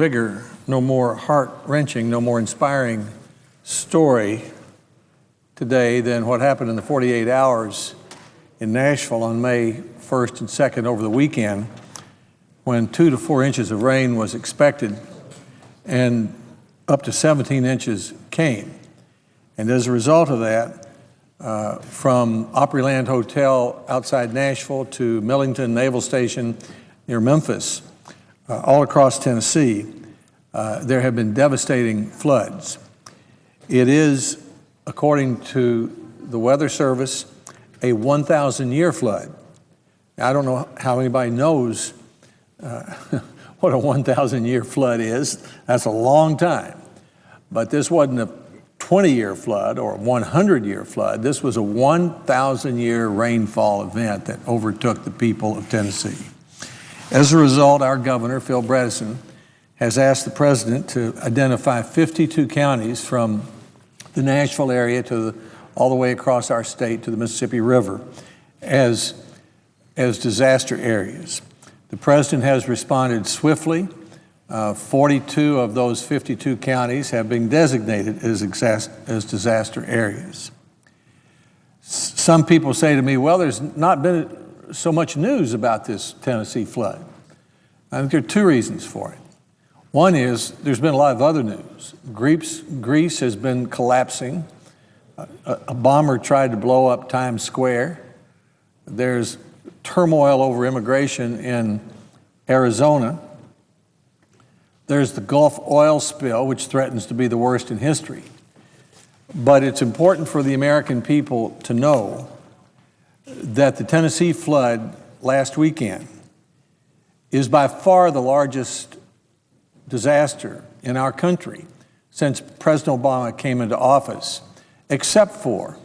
bigger, no more heart-wrenching, no more inspiring story today than what happened in the 48 hours in Nashville on May 1st and 2nd over the weekend, when 2 to 4 inches of rain was expected and up to 17 inches came. And as a result of that, from Opryland Hotel outside Nashville to Millington Naval Station near Memphis, all across Tennessee, there have been devastating floods. It is, according to the Weather Service, a 1,000-year flood. Now, I don't know how anybody knows what a 1,000-year flood is. That's a long time. But this wasn't a 20-year flood or a 100-year flood. This was a 1,000-year rainfall event that overtook the people of Tennessee. As a result, our governor, Phil Bredesen, has asked the president to identify 52 counties from the Nashville area to all the way across our state to the Mississippi River as disaster areas. The president has responded swiftly. 42 of those 52 counties have been designated as disaster areas. Some people say to me, well, there's not been so much news about this Tennessee flood. I think there are two reasons for it. One is there's been a lot of other news. Greece has been collapsing. A bomber tried to blow up Times Square. There's turmoil over immigration in Arizona. There's the Gulf oil spill, which threatens to be the worst in history. But it's important for the American people to know that the Tennessee flood last weekend is by far the largest disaster in our country since President Obama came into office, except for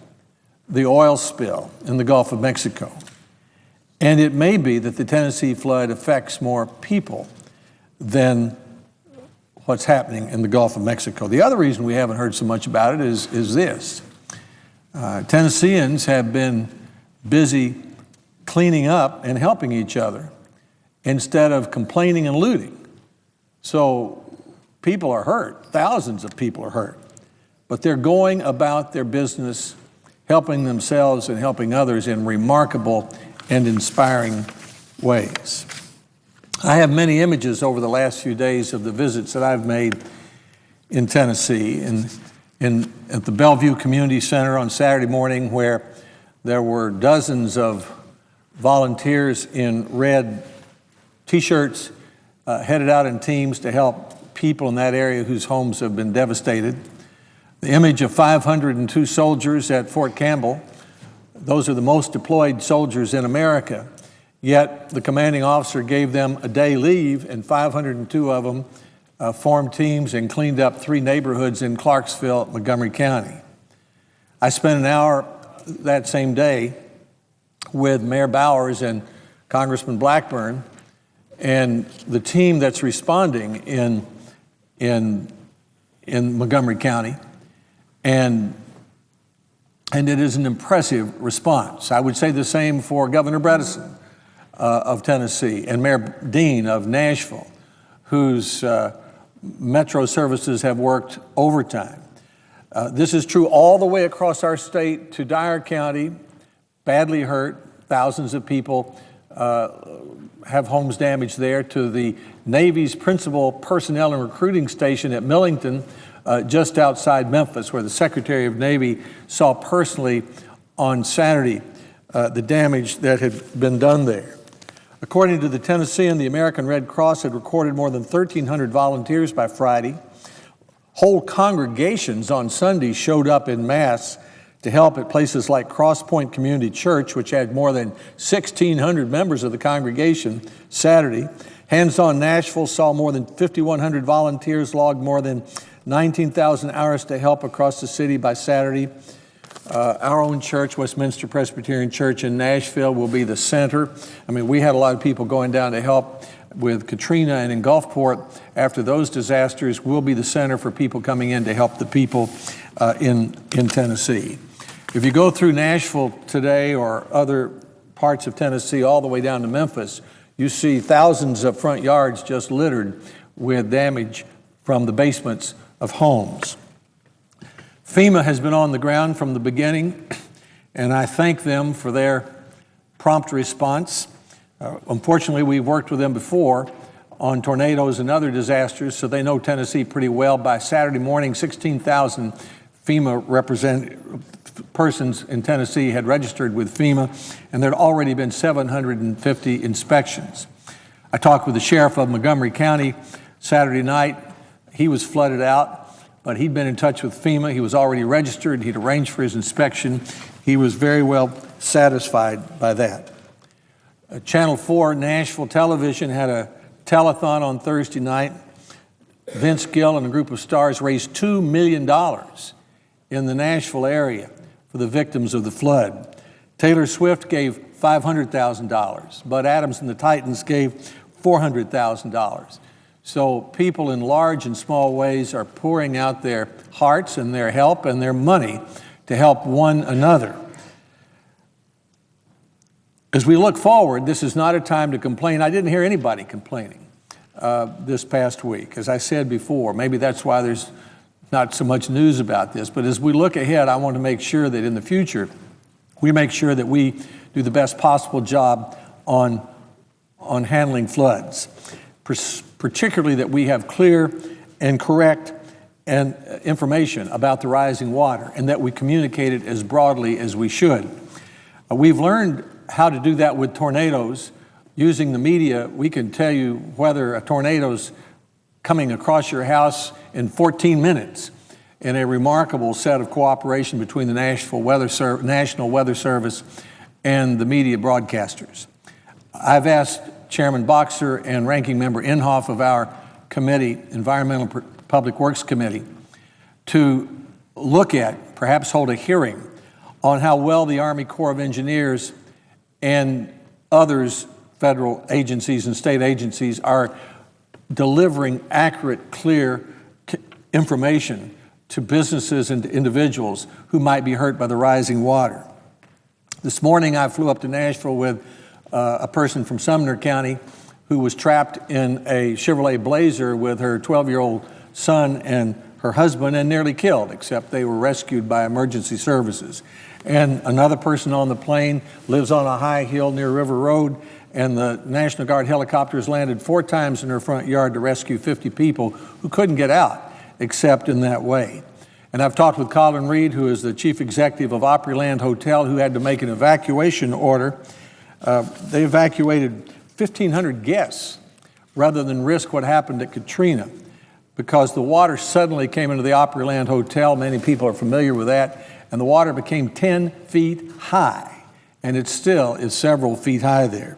the oil spill in the Gulf of Mexico. And it may be that the Tennessee flood affects more people than what's happening in the Gulf of Mexico. The other reason we haven't heard so much about it is this. Tennesseans have been busy cleaning up and helping each other instead of complaining and looting. So people are hurt, thousands of people are hurt, but they're going about their business, helping themselves and helping others in remarkable and inspiring ways. I have many images over the last few days of the visits that I've made in Tennessee, at the Bellevue Community Center on Saturday morning, where there were dozens of volunteers in red T-shirts headed out in teams to help people in that area whose homes have been devastated. The image of 502 soldiers at Fort Campbell. Those are the most deployed soldiers in America. Yet the commanding officer gave them a day leave, and 502 of them formed teams and cleaned up 3 neighborhoods in Clarksville, Montgomery County. I spent an hour that same day with Mayor Bowers and Congressman Blackburn and the team that's responding in Montgomery County, and it is an impressive response. I would say the same for Governor Bredesen of Tennessee and Mayor Dean of Nashville, whose metro services have worked overtime. This is true all the way across our state to Dyer County, badly hurt, thousands of people have homes damaged there, to the Navy's principal personnel and recruiting station at Millington, just outside Memphis, where the Secretary of Navy saw personally on Saturday the damage that had been done there. According to the Tennessean, the American Red Cross had recorded more than 1,300 volunteers by Friday. Whole congregations on Sunday showed up in mass to help at places like Cross Point Community Church, which had more than 1,600 members of the congregation Saturday. Hands On Nashville saw more than 5,100 volunteers, logged more than 19,000 hours to help across the city by Saturday. Our own church, Westminster Presbyterian Church in Nashville, will be the center. I mean, we had a lot of people going down to help with Katrina and in Gulfport. After those disasters, we'll be the center for people coming in to help the people in Tennessee. If you go through Nashville today or other parts of Tennessee all the way down to Memphis, you see thousands of front yards just littered with damage from the basements of homes. FEMA has been on the ground from the beginning, and I thank them for their prompt response. Unfortunately, we've worked with them before on tornadoes and other disasters, so they know Tennessee pretty well. By Saturday morning, 16,000 FEMA persons in Tennessee had registered with FEMA, and there had already been 750 inspections. I talked with the sheriff of Montgomery County Saturday night. He was flooded out, but he'd been in touch with FEMA. He was already registered. He'd arranged for his inspection. He was very well satisfied by that. Channel 4 Nashville Television had a telethon on Thursday night. Vince Gill and a group of stars raised $2 million in the Nashville area for the victims of the flood. Taylor Swift gave $500,000. Bud Adams and the Titans gave $400,000. So people in large and small ways are pouring out their hearts and their help and their money to help one another. As we look forward, this is not a time to complain. I didn't hear anybody complaining this past week. As I said before, maybe that's why there's not so much news about this. But as we look ahead, I want to make sure that in the future, we make sure that we do the best possible job on handling floods, particularly that we have clear and correct information about the rising water and that we communicate it as broadly as we should. We've learned how to do that with tornadoes. Using the media, we can tell you whether a tornado's coming across your house in 14 minutes in a remarkable set of cooperation between the National Weather Service and the media broadcasters. I've asked Chairman Boxer and Ranking Member Inhofe of our committee, Environmental Public Works Committee, to look at, perhaps hold a hearing on how well the Army Corps of Engineers and others, federal agencies and state agencies, are delivering accurate, clear information to businesses and to individuals who might be hurt by the rising water. This morning I flew up to Nashville with a person from Sumner County who was trapped in a Chevrolet Blazer with her 12-year-old son and her husband and nearly killed, except they were rescued by emergency services. And another person on the plane lives on a high hill near River Road, and the National Guard helicopters landed 4 times in her front yard to rescue 50 people who couldn't get out except in that way. And I've talked with Colin Reed, who is the chief executive of Opryland Hotel, who had to make an evacuation order. They evacuated 1,500 guests rather than risk what happened at Katrina, because the water suddenly came into the Opryland Hotel. Many people are familiar with that. And the water became 10 feet high, and it still is several feet high there.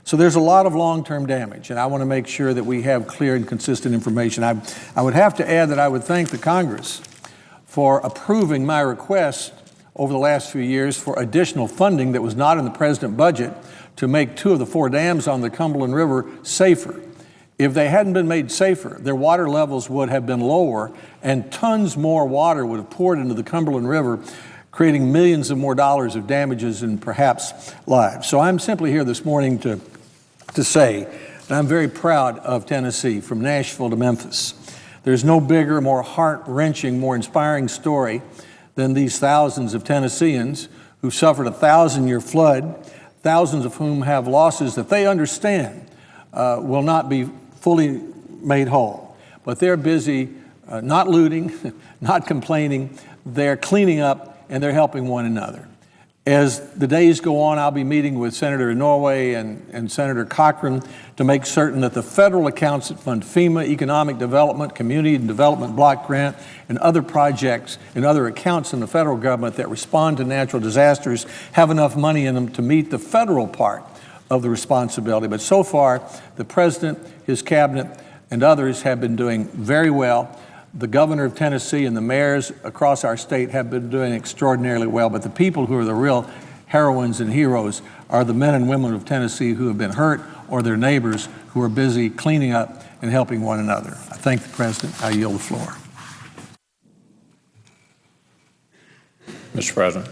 So there's a lot of long-term damage, and I want to make sure that we have clear and consistent information. I would have to add that I would thank the Congress for approving my request over the last few years for additional funding that was not in the President's budget to make 2 of the 4 dams on the Cumberland River safer. If they hadn't been made safer, their water levels would have been lower, and tons more water would have poured into the Cumberland River, creating millions of more dollars of damages and perhaps lives. So I'm simply here this morning to say that I'm very proud of Tennessee, from Nashville to Memphis. There's no bigger, more heart-wrenching, more inspiring story than these thousands of Tennesseans who suffered a 1,000-year flood, thousands of whom have losses that they understand will not be fully made whole. But they're busy not looting, not complaining. They're cleaning up, and they're helping one another. As the days go on, I'll be meeting with Senator Norway and Senator Cochran to make certain that the federal accounts that fund FEMA, economic development, community and development block grant, and other projects and other accounts in the federal government that respond to natural disasters have enough money in them to meet the federal part of the responsibility. But so far, the President, his cabinet, and others have been doing very well. The governor of Tennessee and the mayors across our state have been doing extraordinarily well. But the people who are the real heroines and heroes are the men and women of Tennessee who have been hurt, or their neighbors who are busy cleaning up and helping one another. I thank the President. I yield the floor. Mr. President.